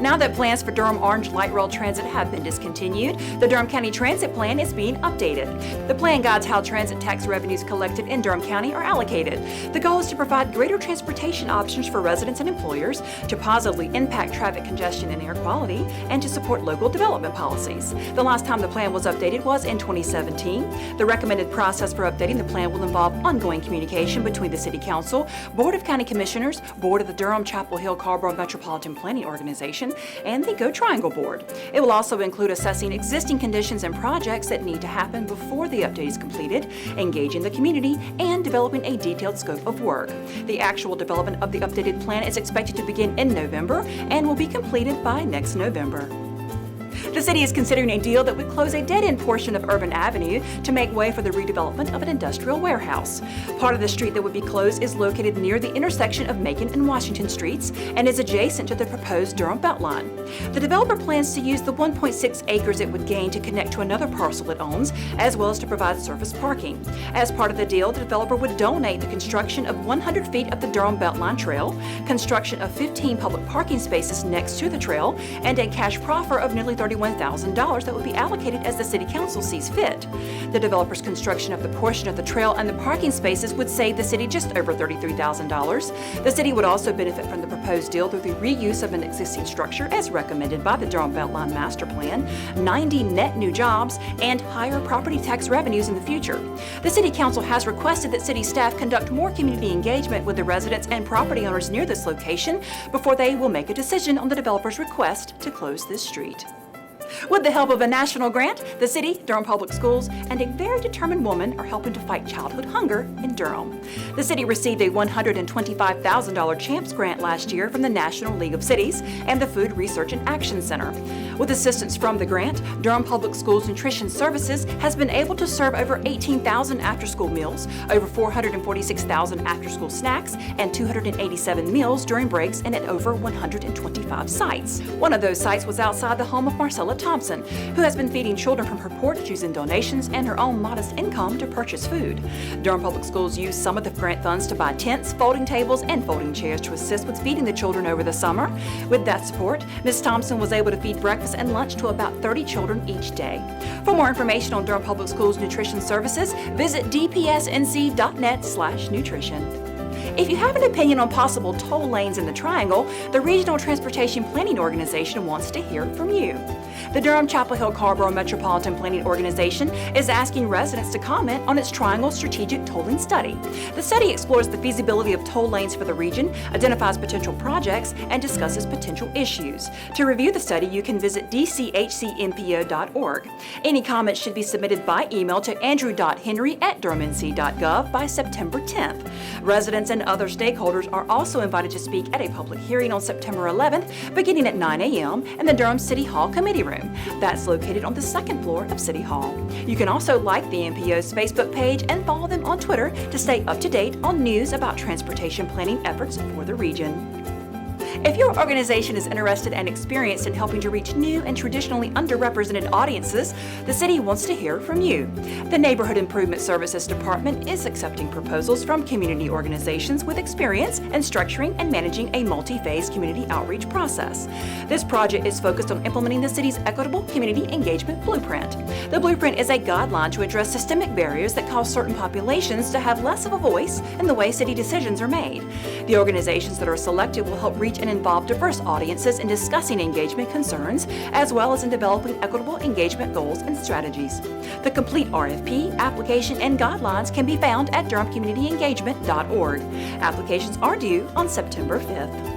Now that plans for Durham Orange Light Rail Transit have been discontinued, the Durham County Transit Plan is being updated. The plan guides how transit tax revenues collected in Durham County are allocated. The goal is to provide greater transportation options for residents and employers, to positively impact traffic congestion and air quality, and to support local development policies. The last time the plan was updated was in 2017. The recommended process for updating the plan will involve ongoing communication between the City Council, Board of County Commissioners, Board of the Durham Chapel Hill Carrboro Metropolitan Planning Organization, and the Go Triangle Board. It will also include assessing existing conditions and projects that need to happen before the update is completed, engaging the community, and developing a detailed scope of work. The actual development of the updated plan is expected to begin in November and will be completed by next November. The city is considering a deal that would close a dead-end portion of Urban Avenue to make way for the redevelopment of an industrial warehouse. Part of the street that would be closed is located near the intersection of Macon and Washington Streets and is adjacent to the proposed Durham Beltline. The developer plans to use the 1.6 acres it would gain to connect to another parcel it owns, as well as to provide surface parking. As part of the deal, the developer would donate the construction of 100 feet of the Durham Beltline Trail, construction of 15 public parking spaces next to the trail, and a cash proffer of nearly $31,000 that would be allocated as the City Council sees fit. The developer's construction of the portion of the trail and the parking spaces would save the city just over $33,000. The city would also benefit from the proposed deal through the reuse of an existing structure as recommended by the Durham Beltline Master Plan, 90 net new jobs, and higher property tax revenues in the future. The City Council has requested that city staff conduct more community engagement with the residents and property owners near this location before they will make a decision on the developer's request to close this street. With the help of a national grant, the city, Durham Public Schools, and a very determined woman are helping to fight childhood hunger in Durham. The city received a $125,000 CHAMPS grant last year from the National League of Cities and the Food Research and Action Center. With assistance from the grant, Durham Public Schools Nutrition Services has been able to serve over 18,000 after-school meals, over 446,000 after-school snacks, and 287 meals during breaks and at over 125 sites. One of those sites was outside the home of Marcella Thompson, who has been feeding children from her porch using donations and her own modest income to purchase food. Durham Public Schools used some of the grant funds to buy tents, folding tables, and folding chairs to assist with feeding the children over the summer. With that support, Ms. Thompson was able to feed breakfast and lunch to about 30 children each day. For more information on Durham Public Schools Nutrition Services, visit dpsnc.net/nutrition. If you have an opinion on possible toll lanes in the Triangle, the Regional Transportation Planning Organization wants to hear from you. The Durham Chapel Hill Carrboro Metropolitan Planning Organization is asking residents to comment on its Triangle Strategic Tolling Study. The study explores the feasibility of toll lanes for the region, identifies potential projects, and discusses potential issues. To review the study, you can visit dchcmpo.org. Any comments should be submitted by email to andrew.henry@durhamnc.gov by September 10th. Residents and other stakeholders are also invited to speak at a public hearing on September 11th, beginning at 9 a.m. in the Durham City Hall Committee Room. That's located on the second floor of City Hall. You can also like the MPO's Facebook page and follow them on Twitter to stay up to date on news about transportation planning efforts for the region. If your organization is interested and experienced in helping to reach new and traditionally underrepresented audiences, the city wants to hear from you. The Neighborhood Improvement Services Department is accepting proposals from community organizations with experience in structuring and managing a multi-phase community outreach process. This project is focused on implementing the city's Equitable Community Engagement Blueprint. The blueprint is a guideline to address systemic barriers that cause certain populations to have less of a voice in the way city decisions are made. The organizations that are selected will help reach and involve diverse audiences in discussing engagement concerns, as well as in developing equitable engagement goals and strategies. The complete RFP, application, and guidelines can be found at durhamcommunityengagement.org. Applications are due on September 5th.